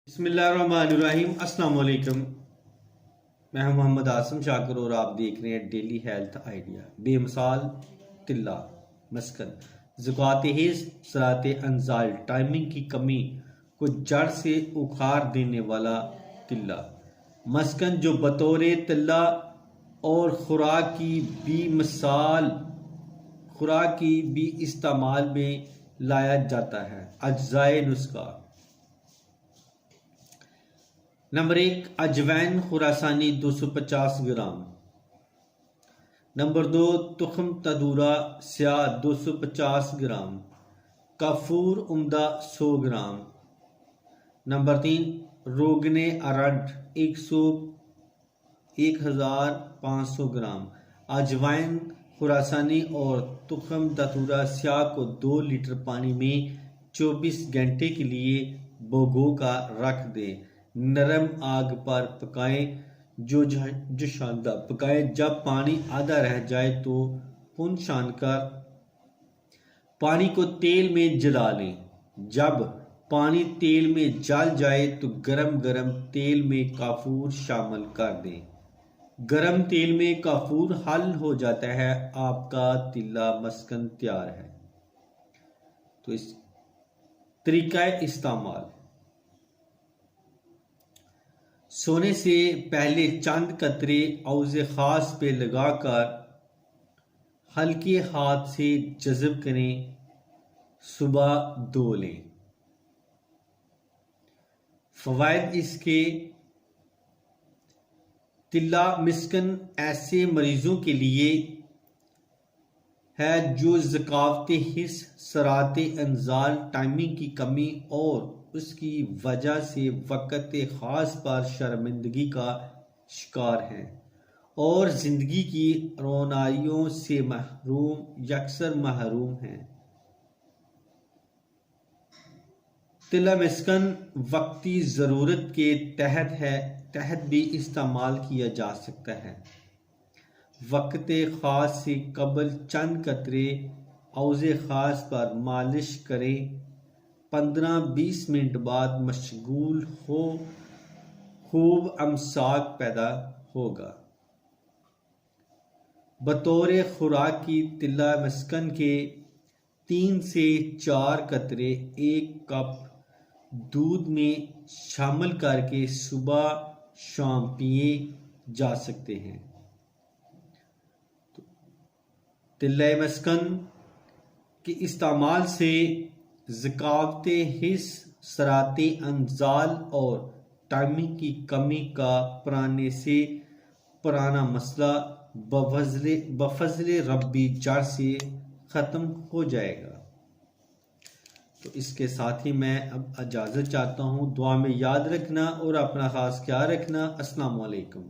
बिस्मिल्लाहिर्रहमानिर्रहीम। अस्सलाम वालेकुम। मैं हूं मोहम्मद आसम शाकिर और आप देख रहे हैं डेली हेल्थ आइडिया। बेमिसाल तिल्ला मस्कन ज़कात हिस्स सरात अंजाल टाइमिंग की कमी को जड़ से उखाड़ देने वाला तिल्ला मस्कन जो बतौर तिल्ला और खुराक की भी इस्तेमाल में लाया जाता है। अज्जाए नुस्खा। नंबर 1 अजवैन खुरासानी 250 ग्राम। नंबर 2 तुखम तदूरा स्याह 250 ग्राम। काफूर उम्दा 100 ग्राम। नंबर 3 रोगने अरंड 1500 ग्राम। अजवाइन खुरासानी और तुखम तदूरा स्याह को 2 लीटर पानी में 24 घंटे के लिए भिगो कर रख दें। नरम आग पर पकाएं जो शानदार पकाएं। जब पानी आधा रह जाए तो पुन छानकर पानी को तेल में जला लें। जब पानी तेल में जल जाए तो गरम गरम तेल में काफूर शामिल कर दें। गरम तेल में काफूर हल हो जाता है, आपका तिल्ला मस्कन तैयार है। तो इस तरीका इस्तेमाल: सोने से पहले चंद कतरे औज़े खास पे लगाकर हल्के हाथ से जज़ब करें। सुबह धो लें। फ़वाइद इसके: तिल्ला मस्कन ऐसे मरीजों के लिए है जो ज़कात हिस्स सरात अंजाल टाइमिंग की कमी और उसकी वजह से वक़्त ख़ास पर शर्मिंदगी का शिकार हैं और ज़िंदगी की रोनाइयों से यकसर महरूम हैं। तिल्ला मस्कन वक्ती ज़रूरत के तहत भी इस्तेमाल किया जा सकता है। वक़्त ख़ास से कबल चंद कतरे औज़े ख़ास पर मालिश करें। 15-20 मिनट बाद मशगूल हो खूब अमसाक पैदा होगा। बतौर खुराक की तिल्ला मस्कन के 3 से 4 कतरे 1 कप दूध में शामिल करके सुबह शाम पिए जा सकते हैं। तिल्ला मस्कन के इस्तेमाल से ज़कात हिस्स सरात अंजाल और टाइमिंग की कमी का पुराने से पुराना मसला बफज़ल रब्बी जड़ से ख़त्म हो जाएगा। तो इसके साथ ही मैं अब इजाज़त चाहता हूँ। दुआ में याद रखना और अपना ख़ास ख्याल रखना। अस्सलाम वालेकुम।